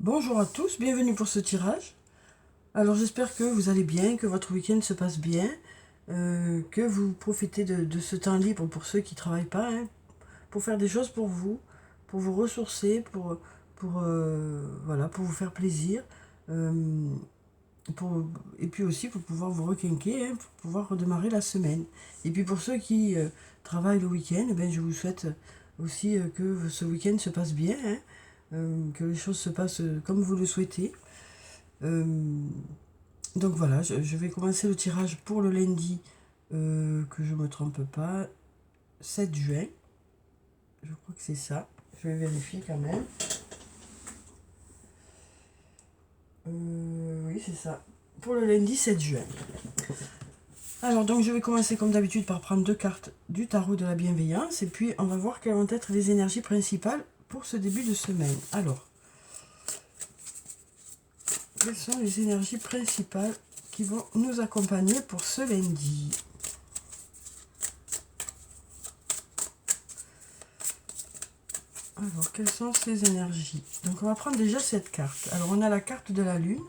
Bonjour à tous, bienvenue pour ce tirage. Alors j'espère que vous allez bien, que votre week-end se passe bien, que vous profitez de ce temps libre pour ceux qui ne travaillent pas, hein, pour faire des choses pour vous ressourcer, voilà, pour vous faire plaisir, euh, et puis aussi pour pouvoir vous requinquer, hein, pour pouvoir redémarrer la semaine. Et puis pour ceux qui travaillent le week-end, eh ben, je vous souhaite aussi que ce week-end se passe bien, hein, que les choses se passent comme vous le souhaitez. Euh, donc voilà, je vais commencer le tirage pour le lundi, que je ne me trompe pas, 7 juin. Je crois que c'est ça. Je vais vérifier quand même. Oui, c'est ça. Pour le lundi 7 juin. Alors donc je vais commencer comme d'habitude par prendre 2 cartes du tarot de la bienveillance et puis on va voir quelles vont être les énergies principales pour ce début de semaine. Alors, quelles sont les énergies principales qui vont nous accompagner pour ce lundi? Alors, quelles sont ces énergies? Donc, on va prendre déjà cette carte. Alors, on a la carte de la Lune,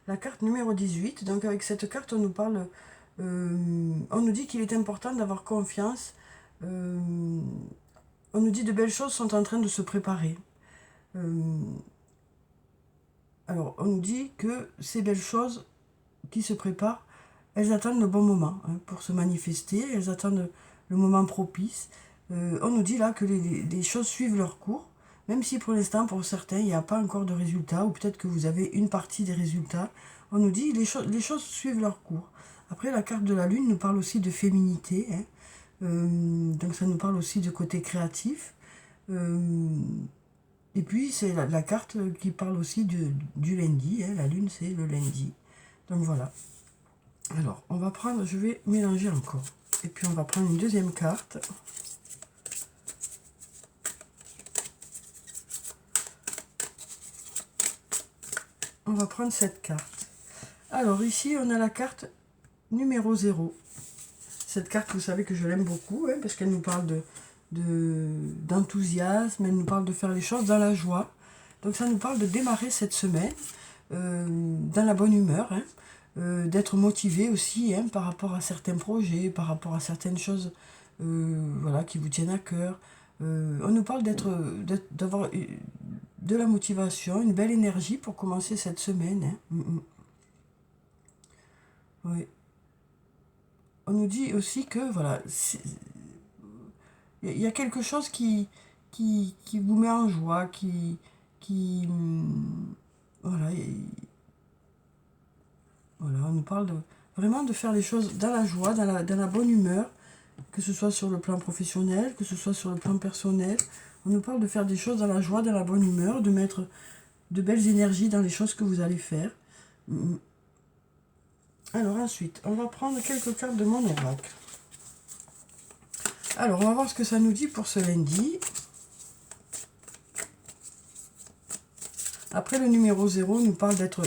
la carte numéro 18. Donc, avec cette carte, on nous parle, on nous dit qu'il est important d'avoir confiance. On nous dit de belles choses sont en train de se préparer. Alors, on nous dit que ces belles choses qui se préparent, elles attendent le bon moment, hein, pour se manifester, elles attendent le moment propice. On nous dit là que les choses suivent leur cours, même si pour l'instant, pour certains, il n'y a pas encore de résultats, ou peut-être que vous avez une partie des résultats. On nous dit que les choses suivent leur cours. Après, la carte de la Lune nous parle aussi de féminité, hein. Donc ça nous parle aussi de côté créatif. Et puis, c'est la carte qui parle aussi du lundi, hein. La Lune, c'est le lundi. Donc voilà. Alors, on va prendre, je vais mélanger encore. Et puis, on va prendre une deuxième carte. On va prendre cette carte. Alors, ici, on a la carte numéro 0. Cette carte, vous savez que je l'aime beaucoup, hein, parce qu'elle nous parle d'enthousiasme, elle nous parle de faire les choses dans la joie. Donc, ça nous parle de démarrer cette semaine dans la bonne humeur, hein. D'être motivé aussi, hein, par rapport à certains projets, par rapport à certaines choses, voilà, qui vous tiennent à cœur. On nous parle d'avoir de la motivation, une belle énergie pour commencer cette semaine, hein. Oui. On nous dit aussi que voilà, il y a quelque chose qui vous met en joie, voilà, voilà, on nous parle vraiment de faire les choses dans la joie, dans la bonne humeur, que ce soit sur le plan professionnel, que ce soit sur le plan personnel. On nous parle de faire des choses dans la joie, dans la bonne humeur, de mettre de belles énergies dans les choses que vous allez faire. Alors ensuite, on va prendre quelques cartes de mon oracle. Alors, on va voir ce que ça nous dit pour ce lundi. Après, le numéro 0 nous parle d'être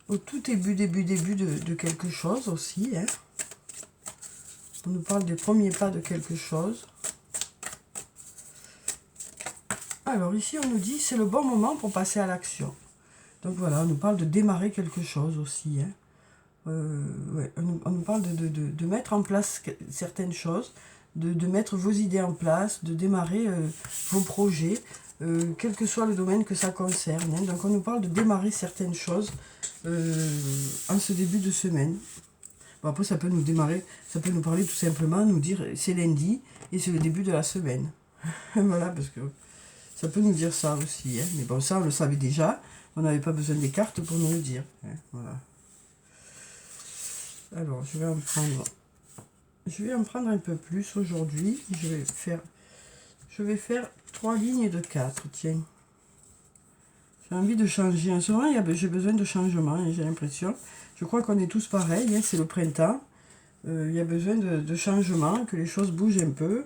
au tout début de quelque chose aussi, hein. On nous parle des premiers pas de quelque chose. Alors ici, on nous dit c'est le bon moment pour passer à l'action. Donc voilà, on nous parle de démarrer quelque chose aussi, hein. Ouais, on nous parle de mettre en place certaines choses, de mettre vos idées en place, de démarrer vos projets, quel que soit le domaine que ça concerne, hein. Donc on nous parle de démarrer certaines choses en ce début de semaine. Bon, après, ça peut nous parler tout simplement, nous dire c'est lundi et c'est le début de la semaine. Voilà, parce que ça peut nous dire ça aussi, hein. Mais bon, ça, on le savait déjà. On n'avait pas besoin des cartes pour nous le dire, hein. Voilà. Alors, je vais en prendre un peu plus aujourd'hui. Je vais faire 3 lignes de 4, tiens. J'ai envie de changer. En ce moment, j'ai besoin de changement, hein, j'ai l'impression. Je crois qu'on est tous pareils, hein, c'est le printemps. Il y a besoin de changement, que les choses bougent un peu,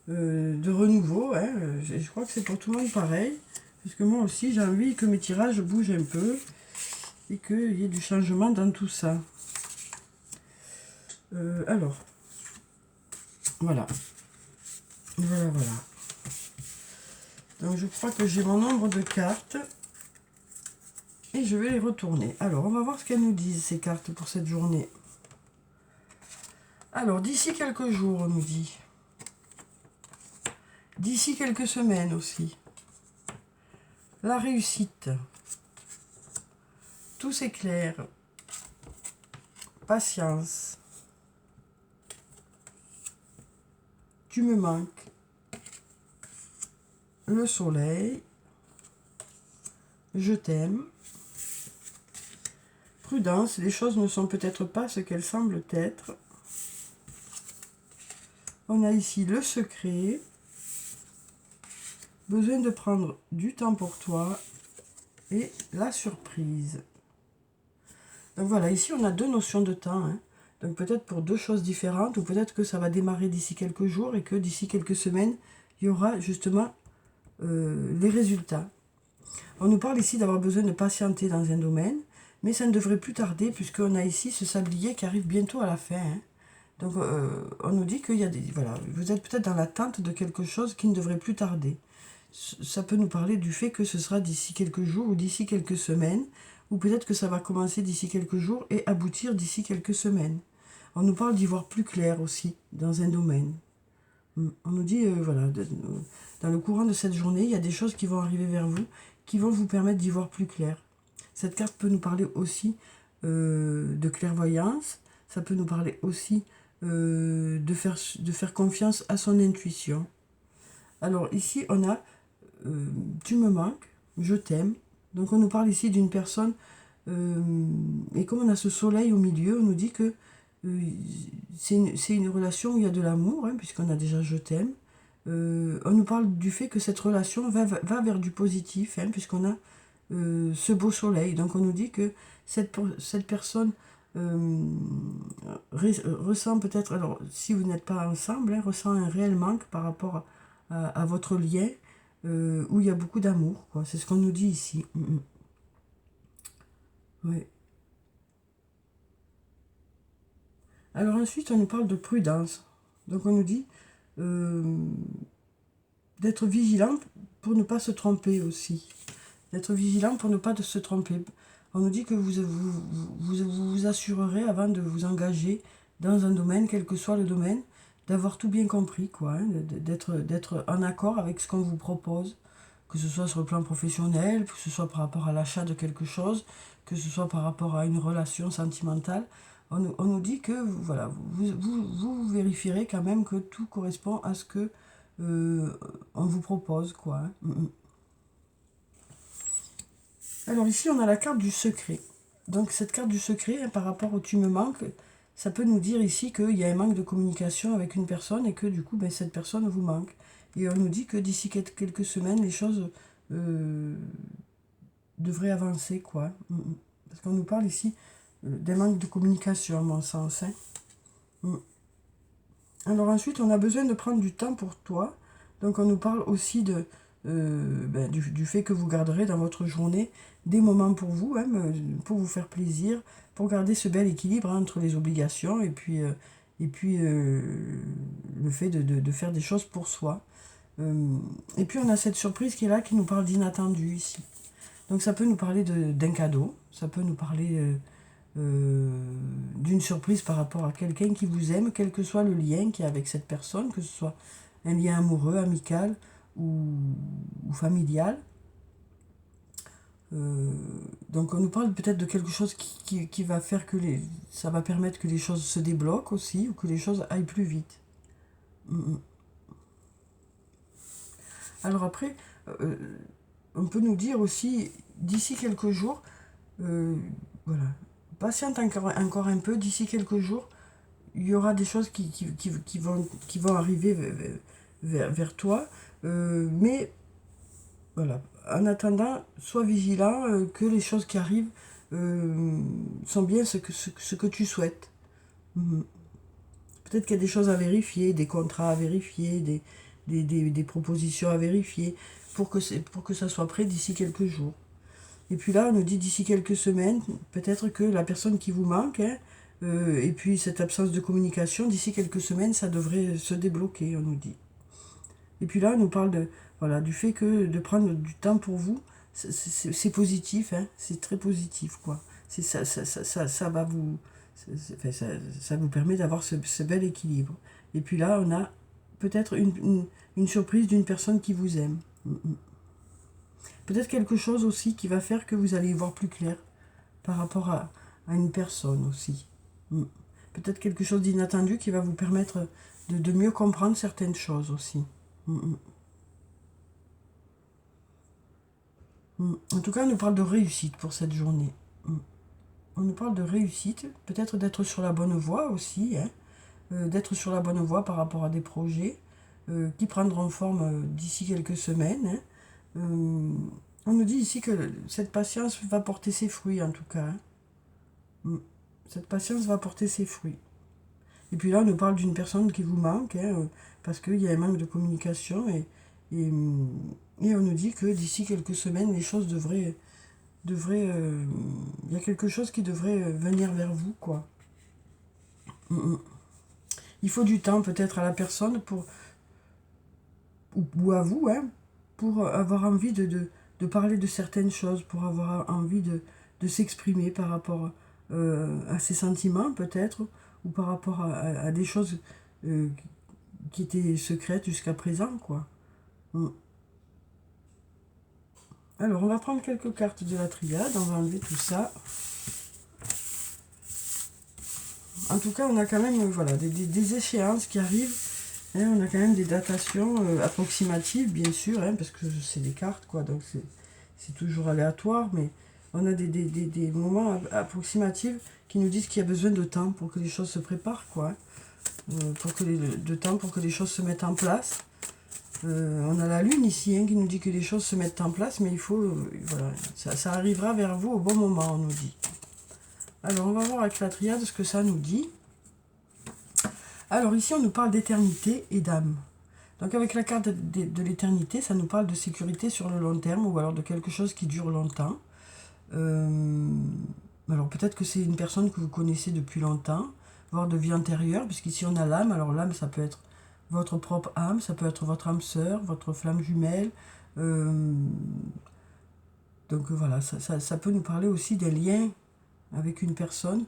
de renouveau, hein. Je crois que c'est pour tout le monde pareil. Parce que moi aussi, j'ai envie que mes tirages bougent un peu et qu'il y ait du changement dans tout ça. Alors, voilà. Donc je crois que j'ai mon nombre de cartes. Et je vais les retourner. Alors, on va voir ce qu'elles nous disent, ces cartes, pour cette journée. Alors, d'ici quelques jours, on nous dit. D'ici quelques semaines aussi. La réussite. Tout s'éclaire. Patience. Tu me manques. Le soleil. Je t'aime. Prudence, les choses ne sont peut-être pas ce qu'elles semblent être. On a ici le secret. Besoin de prendre du temps pour toi. Et la surprise. Donc voilà, ici on a deux notions de temps. Hein. Donc peut-être pour deux choses différentes, ou peut-être que ça va démarrer d'ici quelques jours et que d'ici quelques semaines, il y aura justement les résultats. On nous parle ici d'avoir besoin de patienter dans un domaine, mais ça ne devrait plus tarder puisqu'on a ici ce sablier qui arrive bientôt à la fin. Hein. Donc on nous dit qu'il y a des... Voilà, vous êtes peut-être dans l'attente de quelque chose qui ne devrait plus tarder. Ça peut nous parler du fait que ce sera d'ici quelques jours ou d'ici quelques semaines, ou peut-être que ça va commencer d'ici quelques jours et aboutir d'ici quelques semaines. On nous parle d'y voir plus clair aussi dans un domaine. On nous dit, voilà, dans le courant de cette journée, il y a des choses qui vont arriver vers vous, qui vont vous permettre d'y voir plus clair. Cette carte peut nous parler aussi de clairvoyance, ça peut nous parler aussi de faire confiance à son intuition. Alors ici, on a tu me manques, je t'aime. Donc on nous parle ici d'une personne, et comme on a ce soleil au milieu, on nous dit que c'est une relation où il y a de l'amour, hein, puisqu'on a déjà je t'aime. On nous parle du fait que cette relation va vers du positif, hein, puisqu'on a ce beau soleil. Donc on nous dit que cette personne ressent peut-être, alors si vous n'êtes pas ensemble, hein, ressent un réel manque par rapport à votre lien, où il y a beaucoup d'amour. C'est ce qu'on nous dit ici. Oui. Alors ensuite, on nous parle de prudence. Donc on nous dit d'être vigilant pour ne pas se tromper aussi. D'être vigilant pour ne pas se tromper. On nous dit que vous assurerez avant de vous engager dans un domaine, quel que soit le domaine, d'avoir tout bien compris, quoi, hein, d'être en accord avec ce qu'on vous propose, que ce soit sur le plan professionnel, que ce soit par rapport à l'achat de quelque chose, que ce soit par rapport à une relation sentimentale. On nous dit que voilà, vous vérifierez quand même que tout correspond à ce que on vous propose, quoi. Hein. Alors ici, on a la carte du secret. Donc cette carte du secret, hein, par rapport au tu me manques, ça peut nous dire ici qu'il y a un manque de communication avec une personne et que du coup, cette personne vous manque. Et on nous dit que d'ici quelques semaines, les choses devraient avancer, quoi. Parce qu'on nous parle ici d'un manque de communication, à mon sens. Hein. Alors ensuite, on a besoin de prendre du temps pour toi. Donc on nous parle aussi du fait que vous garderez dans votre journée des moments pour vous, hein, pour vous faire plaisir, pour garder ce bel équilibre, hein, entre les obligations et puis le fait de faire des choses pour soi. Et puis on a cette surprise qui est là, qui nous parle d'inattendu ici. Donc ça peut nous parler d'un cadeau, ça peut nous parler d'une surprise par rapport à quelqu'un qui vous aime, quel que soit le lien qu'il y a avec cette personne, que ce soit un lien amoureux, amical ou familial. Donc on nous parle peut-être de quelque chose qui va faire que ça va permettre que les choses se débloquent aussi, ou que les choses aillent plus vite. Alors après, on peut nous dire aussi, d'ici quelques jours, voilà, patiente encore un peu, d'ici quelques jours, il y aura des choses qui vont arriver vers toi, mais voilà, en attendant, sois vigilant, que les choses qui arrivent sont bien ce que tu souhaites. Peut-être qu'il y a des choses à vérifier, des contrats à vérifier, des propositions à vérifier, pour que ça soit prêt d'ici quelques jours. Et puis là, on nous dit d'ici quelques semaines, peut-être que la personne qui vous manque, hein, et puis cette absence de communication, d'ici quelques semaines, ça devrait se débloquer, on nous dit. Et puis là, on nous parle du fait que de prendre du temps pour vous, c'est positif, hein, c'est très positif, quoi. Ça va vous... ça vous permet d'avoir ce bel équilibre. Et puis là, on a peut-être une surprise d'une personne qui vous aime. Peut-être quelque chose aussi qui va faire que vous allez y voir plus clair par rapport à une personne aussi. Peut-être quelque chose d'inattendu qui va vous permettre de mieux comprendre certaines choses aussi. En tout cas, on nous parle de réussite pour cette journée. On nous parle de réussite, peut-être d'être sur la bonne voie aussi, hein, d'être sur la bonne voie par rapport à des projets qui prendront forme d'ici quelques semaines. Hein. On nous dit ici que cette patience va porter ses fruits en tout cas. Hein. Cette patience va porter ses fruits. Et puis là, on nous parle d'une personne qui vous manque, hein, parce qu'il y a un manque de communication et on nous dit que d'ici quelques semaines, les choses devraient il y a quelque chose qui devrait venir vers vous, quoi. Il faut du temps peut-être à la personne ou à vous, hein, pour avoir envie de parler de certaines choses, pour avoir envie de s'exprimer par rapport à ses sentiments peut-être, ou par rapport à des choses qui étaient secrètes jusqu'à présent, quoi. Alors, on va prendre quelques cartes de la triade, on va enlever tout ça. En tout cas, on a quand même voilà, des échéances qui arrivent. Hein, on a quand même des datations approximatives, bien sûr, hein, parce que c'est des cartes, quoi, donc c'est toujours aléatoire, mais on a des moments approximatifs qui nous disent qu'il y a besoin de temps pour que les choses se préparent, quoi. De temps pour que les choses se mettent en place. On a la lune ici hein, qui nous dit que les choses se mettent en place, mais il faut, voilà, ça arrivera vers vous au bon moment, on nous dit. Alors, on va voir avec la triade ce que ça nous dit. Alors, ici, on nous parle d'éternité et d'âme. Donc, avec la carte de l'éternité, ça nous parle de sécurité sur le long terme, ou alors de quelque chose qui dure longtemps. Alors, peut-être que c'est une personne que vous connaissez depuis longtemps, voire de vie antérieure, puisqu'ici, on a l'âme. Alors, l'âme, ça peut être votre propre âme, ça peut être votre âme sœur, votre flamme jumelle. Donc voilà, ça peut nous parler aussi des liens avec une personne,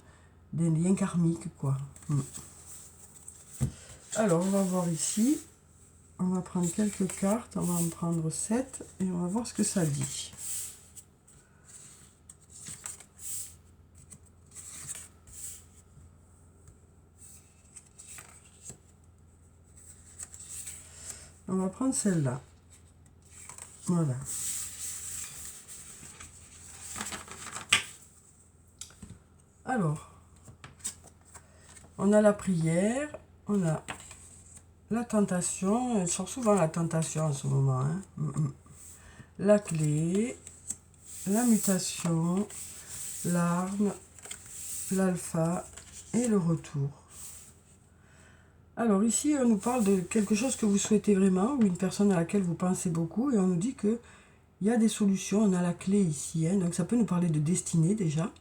des liens karmiques, quoi. Alors, on va voir ici. On va prendre quelques cartes, on va en prendre 7 et on va voir ce que ça dit. On va prendre celle-là. Voilà. Alors, on a la prière, on a la tentation, elle sort souvent la tentation en ce moment. Hein. La clé, la mutation, l'arme, l'alpha et le retour. Alors ici, on nous parle de quelque chose que vous souhaitez vraiment, ou une personne à laquelle vous pensez beaucoup, et on nous dit qu'il y a des solutions, on a la clé ici, hein, donc ça peut nous parler de destinée déjà,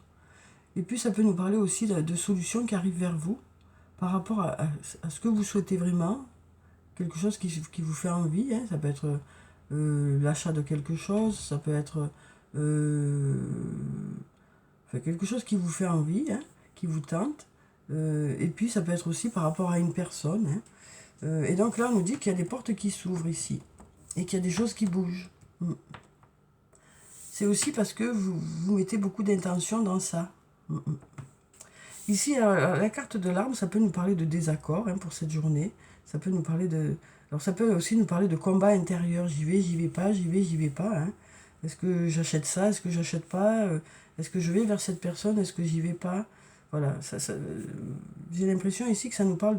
et puis ça peut nous parler aussi de solutions qui arrivent vers vous, par rapport à ce que vous souhaitez vraiment, quelque chose qui vous fait envie, hein, ça peut être l'achat de quelque chose, ça peut être quelque chose qui vous fait envie, hein, qui vous tente, et puis ça peut être aussi par rapport à une personne. Hein. Et donc là, on nous dit qu'il y a des portes qui s'ouvrent ici. Et qu'il y a des choses qui bougent. C'est aussi parce que vous mettez beaucoup d'intention dans ça. Ici, la carte de l'arme, ça peut nous parler de désaccord hein, pour cette journée. Ça peut nous parler de... Alors ça peut aussi nous parler de combat intérieur. J'y vais pas, j'y vais pas. Hein. Est-ce que j'achète ça? Est-ce que j'achète pas? Est-ce que je vais vers cette personne? Est-ce que j'y vais pas? Voilà, j'ai l'impression ici que ça nous parle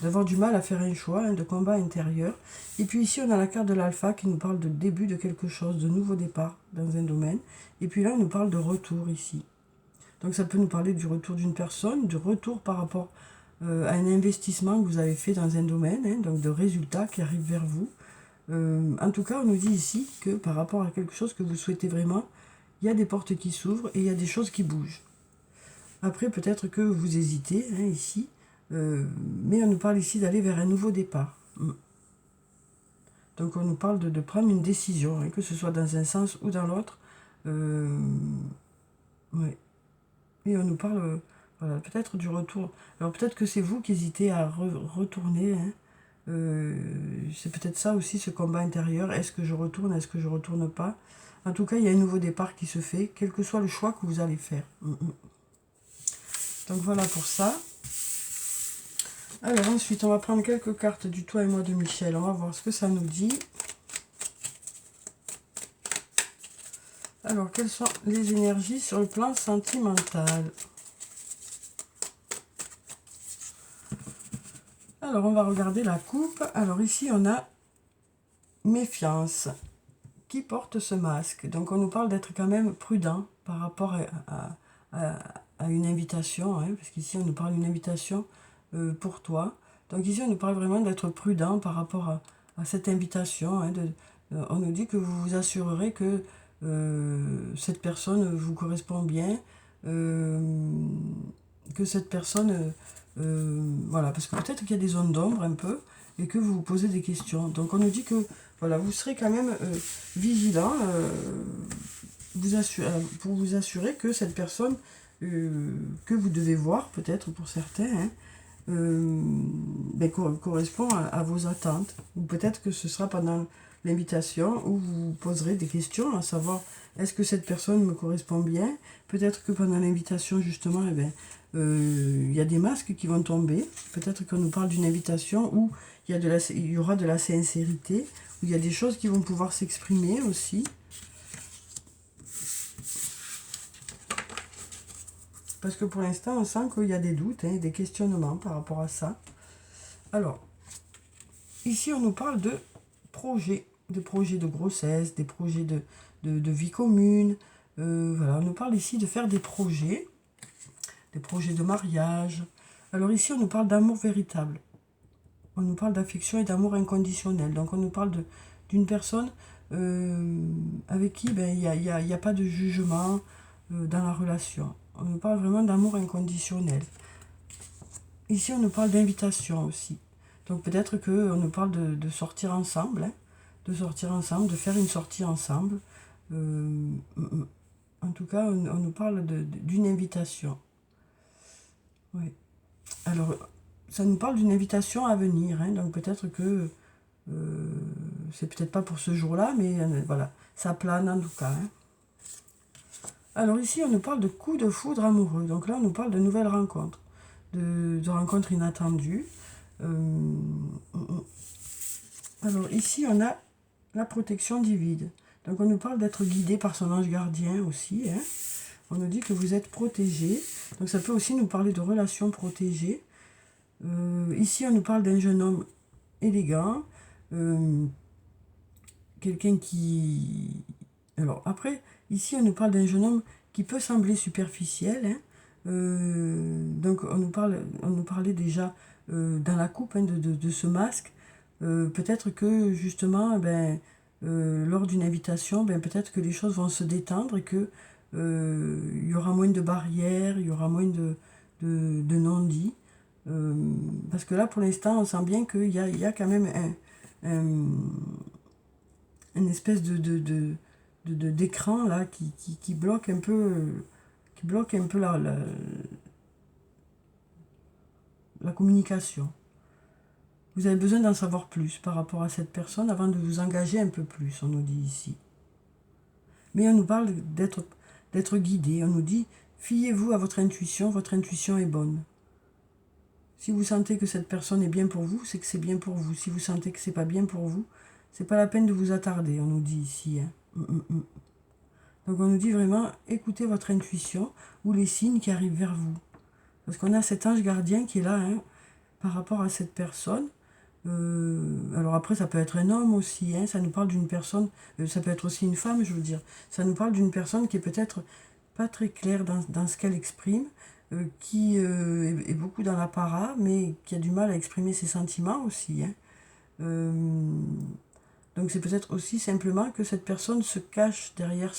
d'avoir du mal à faire un choix, hein, de combat intérieur. Et puis ici, on a la carte de l'alpha qui nous parle de début de quelque chose, de nouveau départ dans un domaine. Et puis là, on nous parle de retour ici. Donc ça peut nous parler du retour d'une personne, du retour par rapport à un investissement que vous avez fait dans un domaine, hein, donc de résultats qui arrivent vers vous. En tout cas, on nous dit ici que par rapport à quelque chose que vous souhaitez vraiment, il y a des portes qui s'ouvrent et il y a des choses qui bougent. Après, peut-être que vous hésitez, hein, ici, mais on nous parle ici d'aller vers un nouveau départ. Donc on nous parle de prendre une décision, hein, que ce soit dans un sens ou dans l'autre. Ouais. Et on nous parle, voilà, peut-être du retour. Alors peut-être que c'est vous qui hésitez à retourner, hein. C'est peut-être ça aussi, ce combat intérieur. Est-ce que je retourne, est-ce que je retourne pas? En tout cas, il y a un nouveau départ qui se fait, quel que soit le choix que vous allez faire. Donc voilà pour ça. Alors ensuite, on va prendre quelques cartes du Toi et moi de Michel. On va voir ce que ça nous dit. Alors, quelles sont les énergies sur le plan sentimental? Alors, on va regarder la coupe. Alors ici, on a méfiance. Qui porte ce masque? Donc, on nous parle d'être quand même prudent par rapport à une invitation, hein, parce qu'ici, on nous parle d'une invitation pour toi. Donc ici, on nous parle vraiment d'être prudent par rapport à cette invitation. Hein, on nous dit que vous vous assurerez que cette personne vous correspond bien, que cette personne... voilà, parce que peut-être qu'il y a des zones d'ombre un peu, et que vous vous posez des questions. Donc on nous dit que voilà, vous serez quand même vigilant pour vous assurer que cette personne que vous devez voir, peut-être pour certains, hein, correspond à vos attentes. Ou peut-être que ce sera pendant l'invitation où vous poserez des questions, à savoir est-ce que cette personne me correspond bien. Peut-être que pendant l'invitation, justement, eh ben, il y a des masques qui vont tomber. Peut-être qu'on nous parle d'une invitation où il y aura de la sincérité, où il y a des choses qui vont pouvoir s'exprimer aussi. Parce que pour l'instant, on sent qu'il y a des doutes, hein, des questionnements par rapport à ça. Alors, ici, on nous parle de projets de grossesse, des projets de vie commune. Voilà, on nous parle ici de faire des projets de mariage. Alors ici, on nous parle d'amour véritable. On nous parle d'affection et d'amour inconditionnel. Donc on nous parle d'une personne avec qui il n'y a pas de jugement dans la relation. On nous parle vraiment d'amour inconditionnel. Ici, on nous parle d'invitation aussi. Donc peut-être qu'on nous parle de sortir ensemble, hein, de faire une sortie ensemble. En tout cas, on nous parle d'une invitation. Oui. Alors, ça nous parle d'une invitation à venir, hein, donc peut-être que c'est peut-être pas pour ce jour-là, mais voilà, ça plane en tout cas. Hein. Alors ici, on nous parle de coup de foudre amoureux. Donc là, on nous parle de nouvelles rencontres, de rencontres inattendues. Alors ici, on a la protection divine. Donc on nous parle d'être guidé par son ange gardien aussi. Hein. On nous dit que vous êtes protégé. Donc ça peut aussi nous parler de relations protégées. Ici, on nous parle d'un jeune homme élégant. Quelqu'un qui... Alors après, ici, on nous parle d'un jeune homme qui peut sembler superficiel. Hein. Donc on nous parlait déjà dans la coupe, hein, de ce masque. Peut-être que justement, lors d'une invitation, peut-être que les choses vont se détendre et que il y aura moins de barrières, il y aura moins de non-dits. Parce que là, pour l'instant, on sent bien qu'il y a quand même une espèce d'écran là qui bloque un peu, la communication. Vous avez besoin d'en savoir plus par rapport à cette personne avant de vous engager un peu plus, on nous dit ici. Mais on nous parle d'être guidé. On nous dit, fiez-vous à votre intuition est bonne. Si vous sentez que cette personne est bien pour vous, c'est que c'est bien pour vous. Si vous sentez que c'est pas bien pour vous, c'est pas la peine de vous attarder, on nous dit ici. Hein. Donc on nous dit vraiment, écoutez votre intuition ou les signes qui arrivent vers vous. Parce qu'on a cet ange gardien qui est là, hein, par rapport à cette personne. Alors après, ça peut être un homme aussi, hein, ça nous parle d'une personne, ça peut être aussi une femme, je veux dire. Ça nous parle d'une personne qui est peut-être pas très claire dans ce qu'elle exprime, qui est beaucoup dans l'apparat, mais qui a du mal à exprimer ses sentiments aussi. Hein. Donc c'est peut-être aussi simplement que cette personne se cache derrière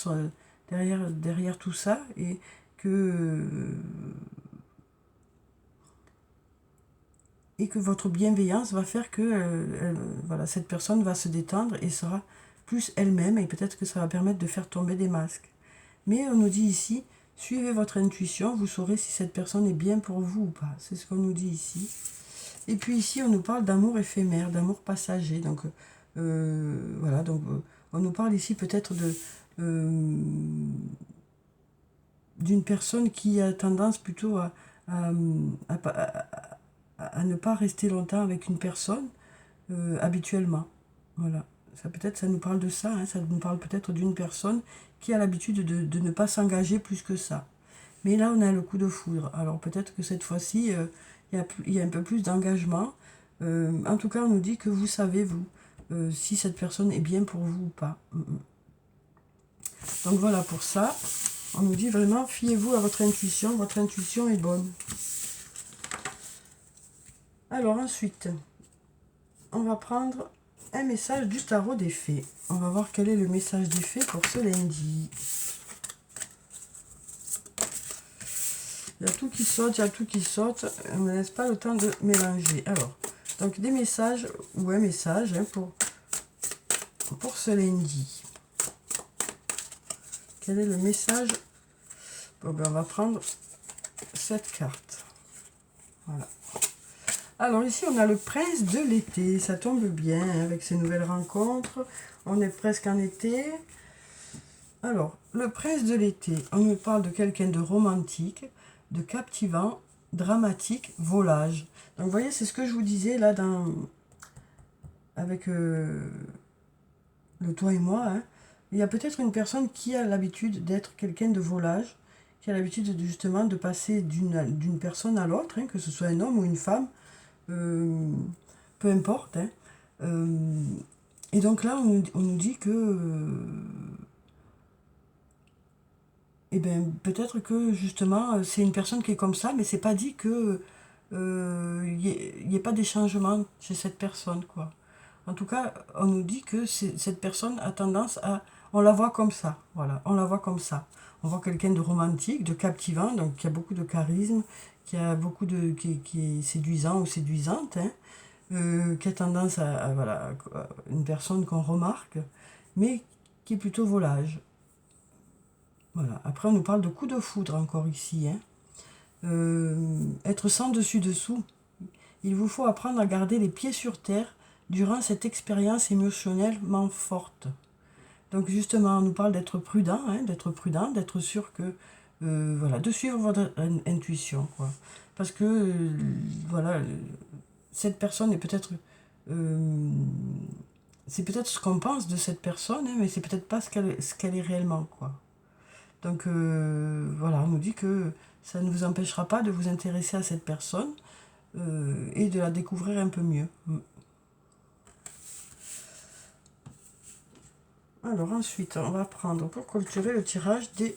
tout ça et que et que votre bienveillance va faire que voilà, cette personne va se détendre et sera plus elle-même, et peut-être que ça va permettre de faire tomber des masques. Mais on nous dit ici, suivez votre intuition, vous saurez si cette personne est bien pour vous ou pas. C'est ce qu'on nous dit ici. Et puis ici, on nous parle d'amour éphémère, d'amour passager. Donc voilà, donc on nous parle ici peut-être d'une personne qui a tendance plutôt à, à ne pas rester longtemps avec une personne habituellement. Voilà. Ça nous parle de ça, hein, ça nous parle peut-être d'une personne qui a l'habitude de ne pas s'engager plus que ça. Mais là, on a le coup de foudre. Alors peut-être que cette fois-ci, il y a un peu plus d'engagement. En tout cas, on nous dit que vous savez, vous, si cette personne est bien pour vous ou pas. Donc voilà pour ça. On nous dit vraiment, fiez-vous à votre intuition est bonne. Alors ensuite, on va prendre un message du tarot des fées. On va voir quel est le message des fées pour ce lundi. Il y a tout qui saute, il y a tout qui saute. On ne laisse pas le temps de mélanger. Alors, donc des messages ou un message hein, pour ce lundi. Quel est le message? Bon, ben, on va prendre cette carte. Voilà. Alors ici, on a le prince de l'été. Ça tombe bien hein, avec ces nouvelles rencontres. On est presque en été. Alors, le prince de l'été, on nous parle de quelqu'un de romantique, de captivant, dramatique, volage. Donc, vous voyez, c'est ce que je vous disais là avec le toi et moi. Hein. Il y a peut-être une personne qui a l'habitude d'être quelqu'un de volage, qui a l'habitude justement de passer d'une personne à l'autre, hein, que ce soit un homme ou une femme, peu importe. Hein. Et donc là, on nous dit que... eh bien, peut-être que justement, c'est une personne qui est comme ça, mais c'est pas dit que y ait pas des changements chez cette personne, quoi. En tout cas, on nous dit que cette personne a tendance à... On la voit comme ça, voilà, on la voit comme ça. On voit quelqu'un de romantique, de captivant, donc qui a beaucoup de charisme, qui est séduisant ou séduisante, hein, qui a tendance voilà, une personne qu'on remarque, mais qui est plutôt volage. Voilà. Après, on nous parle de coup de foudre encore ici. Hein. Être sans dessus-dessous. Il vous faut apprendre à garder les pieds sur terre durant cette expérience émotionnellement forte. Donc justement, on nous parle d'être prudent, hein, d'être sûr que, voilà, de suivre votre intuition, quoi. Parce que, voilà, cette personne est peut-être, c'est peut-être ce qu'on pense de cette personne, hein, mais c'est peut-être pas ce qu'elle est réellement, quoi. Donc voilà, on nous dit que ça ne vous empêchera pas de vous intéresser à cette personne et de la découvrir un peu mieux. Alors ensuite, on va prendre pour clôturer le tirage des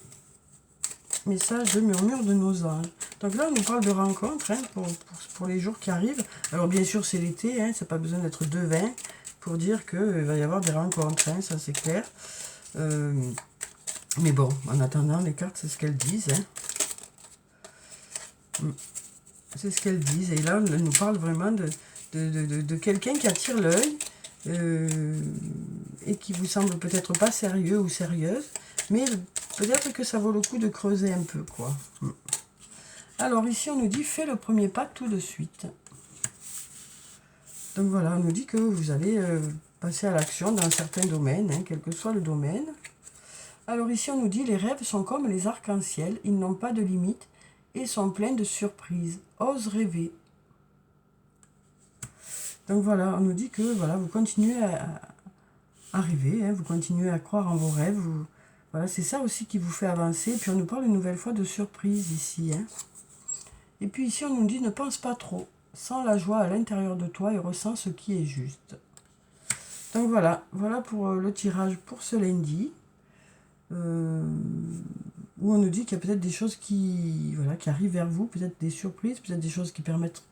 messages de murmure de nos anges. Donc là, on nous parle de rencontres hein, pour les jours qui arrivent. Alors bien sûr, c'est l'été, hein, c'est pas besoin d'être devin pour dire qu'il va y avoir des rencontres, hein, ça c'est clair. Mais bon, en attendant, les cartes, c'est ce qu'elles disent. Hein. C'est ce qu'elles disent. Et là, elles nous parlent vraiment de quelqu'un qui attire l'œil et qui vous semble peut-être pas sérieux ou sérieuse. Mais peut-être que ça vaut le coup de creuser un peu, quoi. Alors ici, on nous dit, fais le premier pas tout de suite. Donc voilà, on nous dit que vous allez passer à l'action dans certains domaines, hein, quel que soit le domaine. Alors ici, on nous dit, les rêves sont comme les arcs-en-ciel, ils n'ont pas de limite et sont pleins de surprises. Ose rêver. Donc voilà, on nous dit que voilà, vous continuez à rêver, hein, vous continuez à croire en vos rêves. Voilà, c'est ça aussi qui vous fait avancer. Et puis on nous parle une nouvelle fois de surprise ici. Hein. Et puis ici, on nous dit, ne pense pas trop. Sens la joie à l'intérieur de toi et ressens ce qui est juste. Donc voilà, voilà pour le tirage pour ce lundi. Où on nous dit qu'il y a peut-être des choses qui arrivent vers vous, peut-être des surprises, peut-être des choses qui permettent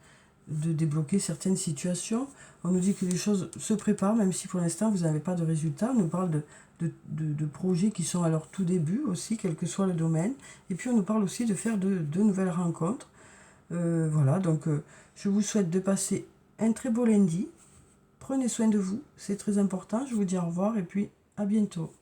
de débloquer certaines situations. On nous dit que les choses se préparent, même si pour l'instant vous n'avez pas de résultats. On nous parle de projets qui sont à leur tout début aussi, quel que soit le domaine. Et puis on nous parle aussi de faire de nouvelles rencontres. Voilà, donc je vous souhaite de passer un très beau lundi. Prenez soin de vous, c'est très important. Je vous dis au revoir et puis à bientôt.